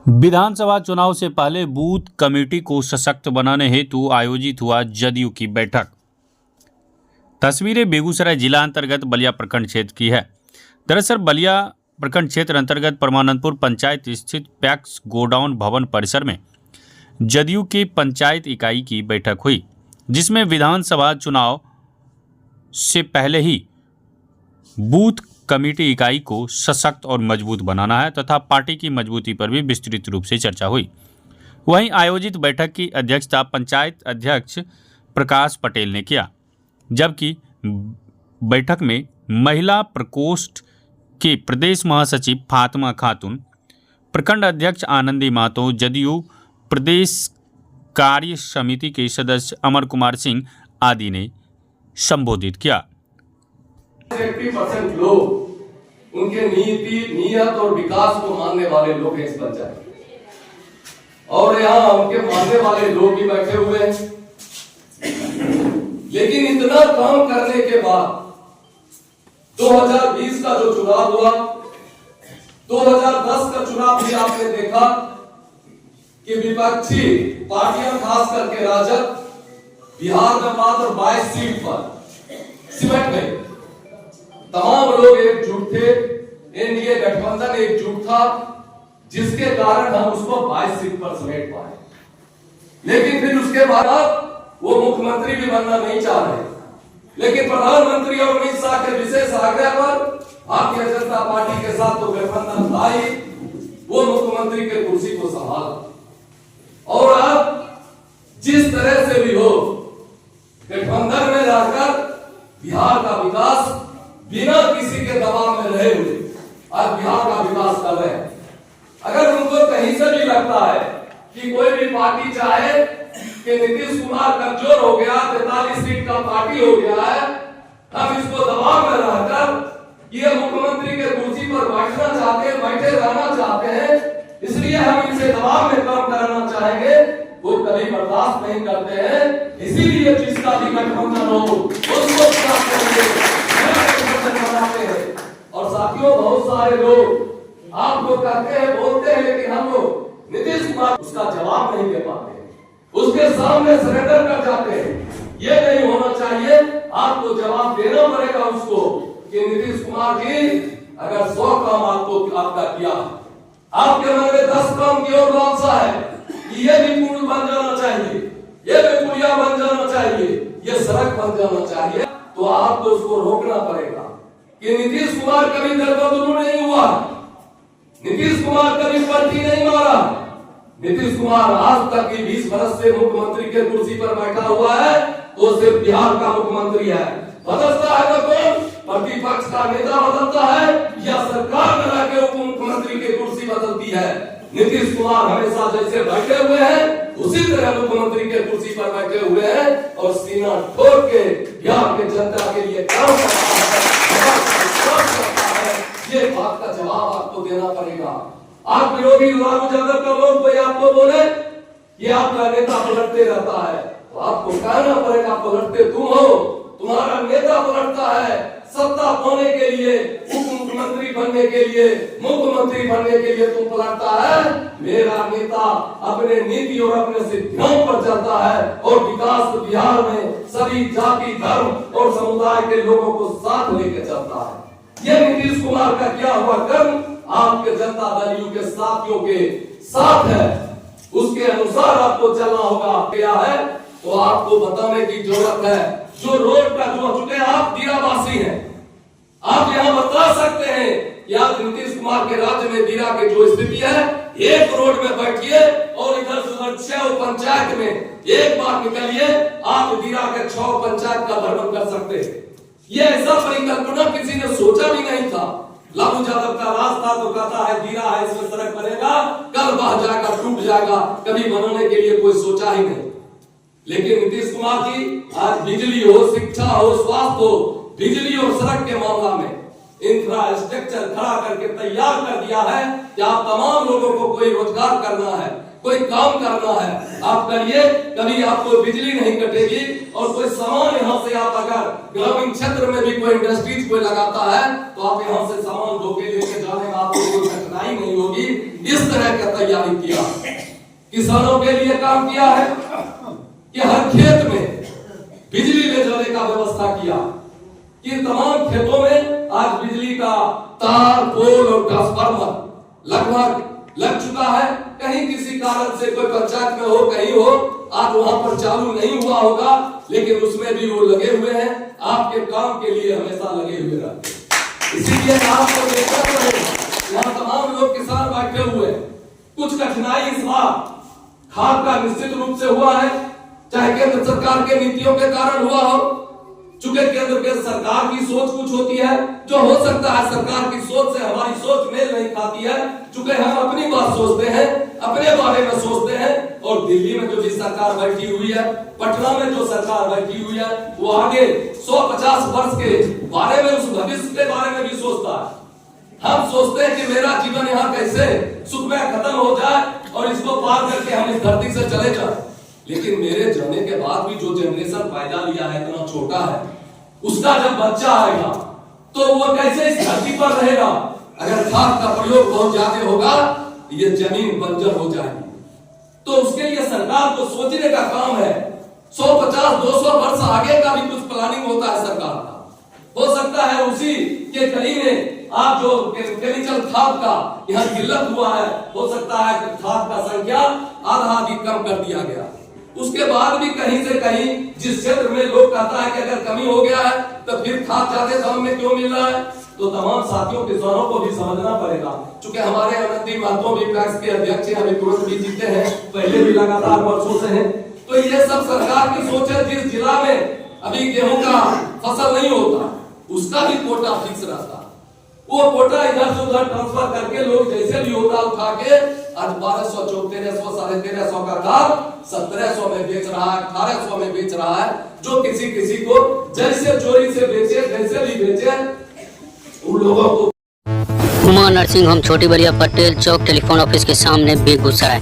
विधानसभा चुनाव से पहले बूथ कमेटी को सशक्त बनाने हेतु आयोजित हुआ जदयू की बैठक। तस्वीरें बेगूसराय जिला अंतर्गत बलिया प्रखंड क्षेत्र की है। दरअसल बलिया प्रखंड क्षेत्र अंतर्गत परमानंदपुर पंचायत स्थित पैक्स गोडाउन भवन परिसर में जदयू के पंचायत इकाई की बैठक हुई, जिसमें विधानसभा चुनाव से पहले ही बूथ कमेटी इकाई को सशक्त और मजबूत बनाना है तथा पार्टी की मजबूती पर भी विस्तृत रूप से चर्चा हुई। वहीं आयोजित बैठक की अध्यक्षता पंचायत अध्यक्ष प्रकाश पटेल ने किया, जबकि बैठक में महिला प्रकोष्ठ के प्रदेश महासचिव फातिमा खातून, प्रखंड अध्यक्ष आनंदी महतो, जदयू प्रदेश कार्य समिति के सदस्य अमर कुमार सिंह आदि ने संबोधित किया। 80% लोग उनके नीति, नियत और विकास को मानने वाले लोग हैं इस पंचायत, और यहाँ उनके मानने वाले लोग भी बैठे हुए हैं। लेकिन इतना काम करने के बाद 2020 का जो चुनाव हुआ, 2010 का चुनाव भी आपने देखा कि विपक्षी पार्टियां खास करके राजद बिहार में मात्र 22 सीट पर सिमट गए। तमाम लोग एकजुट थे, एनडीए गठबंधन एकजुट था, जिसके कारण हम उसको 22 सीट पर समेट पाए। लेकिन फिर उसके बाद वो मुख्यमंत्री भी बनना नहीं चाह रहे, लेकिन प्रधानमंत्री और अमित शाह के विशेष आग्रह पर भारतीय जनता पार्टी के साथ तो गठबंधन था ही, वो मुख्यमंत्री के कुर्सी को संभाला। और अब जिस तरह से भी हो गठबंधन में रहकर बिहार का विकास बिना किसी के दबाव में रहे हुए आज बिहार का विकास कर रहे हैं। अगर उनको कहीं से भी लगता है कि कोई भी पार्टी चाहे कि नीतीश कुमार कमजोर हो गया, 43 सीट का पार्टी हो गया है, हम इसको दबाव में रहकर ये मुख्यमंत्री के कुर्सी पर बैठना चाहते हैं, बैठे रहना चाहते हैं, इसलिए हम इनसे दबाव में काम कराना चाहेंगे, वो कभी बर्दाश्त नहीं करते हैं। इसीलिए जिसका भी गठबंधन हो उसको बनाते हैं। और साथियों, बहुत सारे लोग आपको कहते हैं, बोलते हैं, लेकिन हम लोग नीतीश कुमार उसका जवाब नहीं दे पाते, उसके सामने सरेंडर कर जाते हैं। ये नहीं होना चाहिए, आपको जवाब देना पड़ेगा उसको कि नीतीश कुमार जी अगर 100 काम आपको आपका किया, आपके मन में 10 काम की और लालसा है कि ये भी पुल बन जाना चाहिए, ये भी पुलिया बन जाना चाहिए, ये सड़क बन जाना चाहिए, तो आपको उसको रोकना पड़ेगा कि नीतीश कुमार कभी दरबदलू नहीं हुआ, नीतीश कुमार कभी पलटी नहीं मारा। नीतीश कुमार आज तक की 20 वर्ष से मुख्यमंत्री के कुर्सी पर बैठा हुआ है, तो सिर्फ बिहार का मुख्यमंत्री है। बदलता है तो कौन? प्रतिपक्ष का नेता बदलता है या सरकार में रहकर उप मुख्यमंत्री की कुर्सी बदलती है। नीतीश कुमार हमेशा जैसे बैठे हुए हैं उसी तरह मुख्यमंत्री के कुर्सी पर बैठे हुए हैं और सीना ठोक के बिहार के जनता के लिए काम करता है। ये बात का जवाब आपको देना पड़ेगा। आप विरोधी लालू यादव का लोग कोई आपको बोले ये आपका नेता पलटते रहता है, तो आपको कहना पड़ेगा पलटते तुम हो, तुम्हारा नेता पलटता है। सत्ता पाने के लिए, उप मुख्यमंत्री बनने के लिए, मुख्यमंत्री बनने के लिए तुम पलटता है। मेरा नेता अपने नीति और अपने सिद्धांतों पर चलता है और विकास बिहार में सभी जाति, धर्म और समुदाय के लोगों को साथ लेकर चलता है। ये नीतीश कुमार का किया हुआ कर्म आपके जनता दल के साथियों के साथ है, उसके अनुसार आपको चलना होगा। क्या है तो आपको बताने की जरूरत है। जो रोड का जो चुके आप दीरावासी हैं, आप यहाँ बता सकते हैं कि आज नीतीश कुमार के राज्य में दीरा की जो स्थिति है, एक रोड में बैठिए और इधर से 6 पंचायत में एक बार निकलिए, आप दीरा के 6 पंचायत का भ्रमण कर सकते हैं। ये ऐसा परिकल्पना किसी ने सोचा भी नहीं था। लालू यादव का रास्ता तो कहता है दीरा है, इसमें सड़क बनेगा, कल बह जाएगा, टूट जाएगा, कभी बनाने के लिए कोई सोचा ही नहीं। लेकिन नीतीश कुमार जी आज बिजली हो, शिक्षा हो, स्वास्थ्य हो, बिजली और सड़क के मामला में इंफ्रास्ट्रक्चर खड़ा करके तैयार कर दिया है कि आप तमाम लोगों को कोई रोजगार करना है, कोई काम करना है, आप करिए, कभी आपको बिजली नहीं कटेगी। और कोई सामान यहाँ से आप अगर ग्रामीण क्षेत्र में भी कोई इंडस्ट्रीज कोई लगाता है तो आप यहाँ से सामान धोके लेके जाने में आपको कोई कठिनाई नहीं होगी। इस तरह का तैयारी किया, किसानों के लिए काम किया है कि हर खेत में बिजली ले जाने का व्यवस्था किया कि तमाम खेतों में आज बिजली का तार, पोल और ट्रांसफार्मर लगभग लग चुका है। कहीं किसी कारण से कोई पंचायत में हो, कहीं हो, आज वहां पर चालू नहीं हुआ होगा, लेकिन उसमें भी वो लगे हुए हैं, आपके काम के लिए हमेशा लगे हुए रहते हैं। इसीलिए आपको देखना पड़ेगा, यहाँ तमाम लोग किसान बैठे हुए हैं। कुछ कठिनाई इस बार खाद का निश्चित रूप से हुआ है, चाहे केंद्र सरकार के नीतियों के कारण हुआ हो, चूंकि केंद्र के सरकार की सोच कुछ होती है, जो हो सकता है सरकार की सोच से हमारी सोच मेल नहीं खाती है, चूंकि हम अपनी बात सोचते हैं, अपने बारे में सोचते हैं, और दिल्ली में जो भी सरकार बैठी हुई है, पटना में जो सरकार बैठी हुई है, वो आगे 150 वर्ष के बारे में, उस भविष्य के बारे में भी सोचता है। हम सोचते हैं कि मेरा जीवन यहाँ कैसे सुखमय खत्म हो जाए और इसको पार करके हम इस धरती से चले जाए, लेकिन मेरे जाने के बाद भी जो जनरेशन पैदा लिया है इतना छोटा है, उसका जब बच्चा आएगा तो वो कैसे इस धरती पर रहेगा। अगर खाद का प्रयोग बहुत ज्यादा होगा, ये जमीन बंजर हो जाएगी। तो उसके लिए सरकार को सोचने का काम है। 150-200 वर्ष आगे का भी कुछ प्लानिंग होता है सरकार का। हो सकता है उसी के कड़ी में आप जो केमिकल खाद का यहाँ किल्लत हुआ है, हो सकता है कि खाद का संख्या आधा अधिक कम कर दिया गया। उसके बाद भी कहीं से कहीं जिस क्षेत्र में लोग कहता है कि अगर कमी हो गया है तो फिर खाद ज्यादा दाम में क्यों मिल रहा है, तो तमाम साथियों किसानों को भी समझना पड़ेगा। चूंकि हमारे अनंती महतो भी पैक्स के अध्यक्ष हैं, अभी तुरंत भी जीते हैं, पहले भी लगातार वर्षों से हैं, तो ये सब सरकार की सोच है। जिस जिला में अभी गेहूं का फसल नहीं होता, उसका भी कोटा फिक्स रहता, वो कोटा इधर से उधर ट्रांसफर करके लोग जैसे भी होता उठा के आज 1200, 1300, 1350 का खाद 1700 में बेच रहा है, 1800 में बेच रहा है, जो किसी को जैसे चोरी से बेचे, जैसे भी बेचे, उन लोगों को। उमा नर्सिंग होम, छोटी बलिया, पटेल चौक, टेलीफोन ऑफिस के सामने, बेगूसराय।